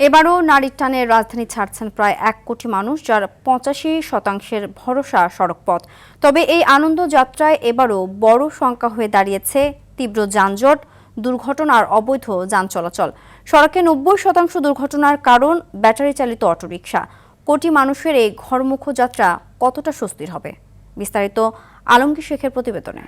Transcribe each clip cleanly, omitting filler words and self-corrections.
এবারও নারীর টানে রাজধানী ছাড়ছেন প্রায় 1 কোটি মানুষ, যার 85% ভরসা সড়কপথ। তবে এই আনন্দ যাত্রায় এবারও বড় শঙ্কা হয়ে দাঁড়িয়েছে তীব্র যানজট, দুর্ঘটনা আর অবৈধ যান চলাচল। সড়কে 90% দুর্ঘটনার কারণ ব্যাটারি চালিত অটোরিকশা। কোটি মানুষের এই ঘরমুখ যাত্রা কতটা স্বস্তির হবে, বিস্তারিত আলমগীর শেখের প্রতিবেদনে।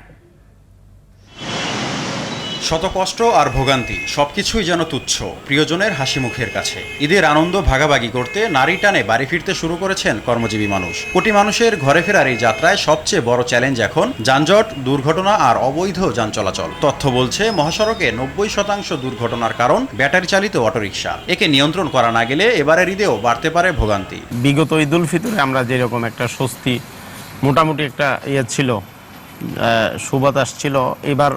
শত কষ্ট আর ভোগান্তি সবকিছুই যেন তুচ্ছ প্রিয়জনের হাসি মুখের কাছে। ঈদের আনন্দ ভাগাভাগি করতে নারী টানে বাড়ি ফিরতে শুরু করেছেন কর্মজীবী মানুষ। কোটি মানুষের ঘরে ফেরার এই যাত্রায় সবচেয়ে বড় চ্যালেঞ্জ এখন যানজট, দুর্ঘটনা আর অবৈধ যান চলাচল। তথ্য বলছে মহাসড়কে 90% দুর্ঘটনার কারণ ব্যাটারি চালিত অটোরিকশা। একে নিয়ন্ত্রণ করা না গেলে এবারের ঈদেও বাড়তে পারে ভোগান্তি। বিগত ঈদ উল ফিতরে আমরা যেরকম একটা স্বস্তি মোটামুটি একটা ছিল, সুবাতাস ছিল, এবার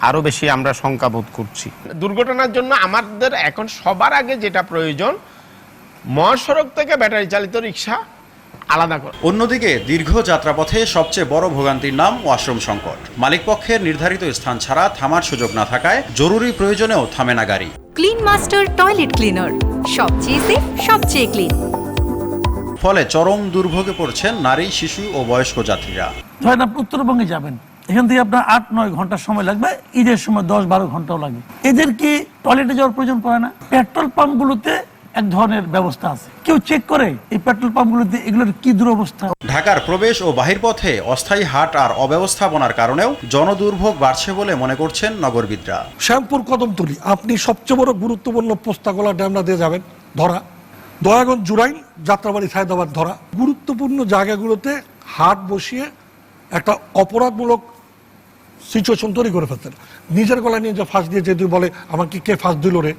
আরো বেশি আমরা শঙ্কা বোধ করছি। দুর্ঘটনার জন্য আমাদের এখন সবার আগে যেটা প্রয়োজন, মহাসড়ক থেকে ব্যাটারি চালিত রিক্সা আলাদা করা। অন্যদিকে দীর্ঘ যাত্রাপথে সবচেয়ে বড় ভোগান্তির নাম ওয়াশরুম সংকট। মালিকপক্ষের নির্ধারিত স্থান ছাড়া থামার সুযোগ না থাকায় জরুরি প্রয়োজনেও থামে না গাড়ি। ক্লিন মাস্টার টয়লেট ক্লিনার, সবচেয়ে সেফ, সবচেয়ে ক্লিন। ফলে চরম দুর্ভোগে পড়ছেন নারী, শিশু ও বয়স্ক যাত্রীরা। ধরেন আপনি উত্তরবঙ্গে যাবেন, এখান থেকে আপনার 8-9 ঘন্টা সময় লাগবে, ঈদের সময় 10-12 ঘন্টাও লাগে। এদের কি টয়লেটে যাওয়ার প্রয়োজন পড়ে না? পেট্রোল পাম্পগুলোতে এক ধরনের ব্যবস্থা আছে, কেউ চেক করে এই পেট্রোল পাম্পগুলোতে এগুলোর কি দুরবস্থা। ঢাকার প্রবেশ ও বাহির পথে অস্থায়ী হাট আর অব্যবস্থাপনার কারণেও জনদুর্ভোগ বাড়ছে বলে মনে করছেন নগরবিদরা। শ্যামপুর কদমতলী আপনি সবচেয়ে বড় গুরুত্বপূর্ণ পোস্তাগোলা ড্যামরা দিয়ে যাবেন ধরা, দয়াগঞ্জ জুরাইন, যাত্রাবাড়ি সায়দাবাদ ধরা, গুরুত্বপূর্ণ জায়গাগুলোতে হাট বসিয়ে একটা অপরাধমূলক সিচুয়েশন তৈরি করে ফেলতেন। নিজের গলায় নিয়ে যে ফাঁস দিয়ে যদি বলে আমাকে কে ফাঁস দিল রে,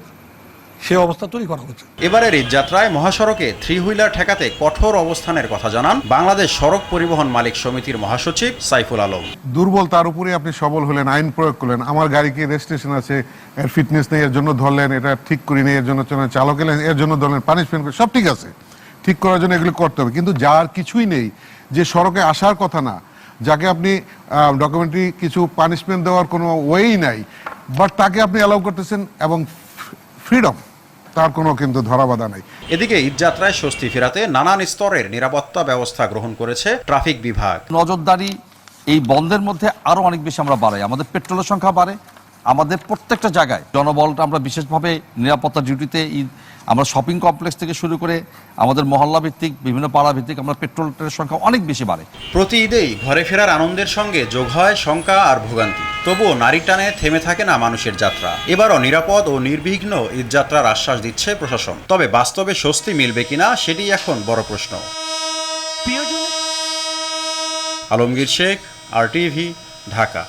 সে অবস্থা তৈরি করা হচ্ছে। এবারের ঈদ যাত্রায় মহাসড়কে 3 হুইলার ঠেকাতে কঠোর অবস্থানের কথা জানান বাংলাদেশ সড়ক পরিবহন মালিক সমিতির মহাসচিব সাইফুল আলম। দুর্বল তার উপরে আপনি সবল হলেন, আইন প্রয়োগ করলেন। আমার গাড়িকে রেজিস্ট্রেশন আছে, এর ফিটনেস নেই, এর জন্য ধরলেন, এটা ঠিক করি নেই, এর জন্য চালক এলেন, এর জন্য ধরলেন, পানিশমেন্ট, সব ঠিক আছে, ঠিক করার জন্য এগুলো করতে হবে। কিন্তু যার কিছুই নেই, যে সড়কে আসার কথা না, যাকে আপনি ডকুমেন্টারি কিছু পানিশমেন্ট দেওয়ার কোনো ওয়েই নাই, বাট তাকে আপনি অ্যালাউ করতেছেন এবং ফ্রিডম, তার কোনো কিন্তু ধরাবাধা নাই। এদিকে ঈদ যাত্রায় স্বস্তি ফেরাতে নানান স্তরের নিরাপত্তা ব্যবস্থা গ্রহণ করেছে ট্রাফিক বিভাগ। নজরদারি এই বন্ধের মধ্যে আরো অনেক বেশি আমরা বাড়াই, আমাদের পেট্রোলের সংখ্যা বাড়ে, আমাদের প্রত্যেকটা জায়গায় জনবলটা আমরা বিশেষভাবে নিরাপত্তা ডিউটিতে আমরা শপিং কমপ্লেক্স থেকে শুরু করে আমাদের মহল্লা ভিত্তিক বিভিন্ন পাড়া ভিত্তিক আমরা পেট্রোলের সংখ্যা অনেক বেশি বাড়ে। প্রতি ঈদেই ঘরে ফেরার আনন্দের সঙ্গে যোগ হয় শঙ্কা আর ভোগান্তি। তবুও নারী টানে থেমে থাকে না মানুষের যাত্রা। এবারও নিরাপদ ও নির্বিঘ্ন ঈদযাত্রার আশ্বাস দিচ্ছে প্রশাসন। তবে বাস্তবে স্বস্তি মিলবে কিনা সেটি এখন বড় প্রশ্ন। আলমগীর শেখ, RTV, ঢাকা।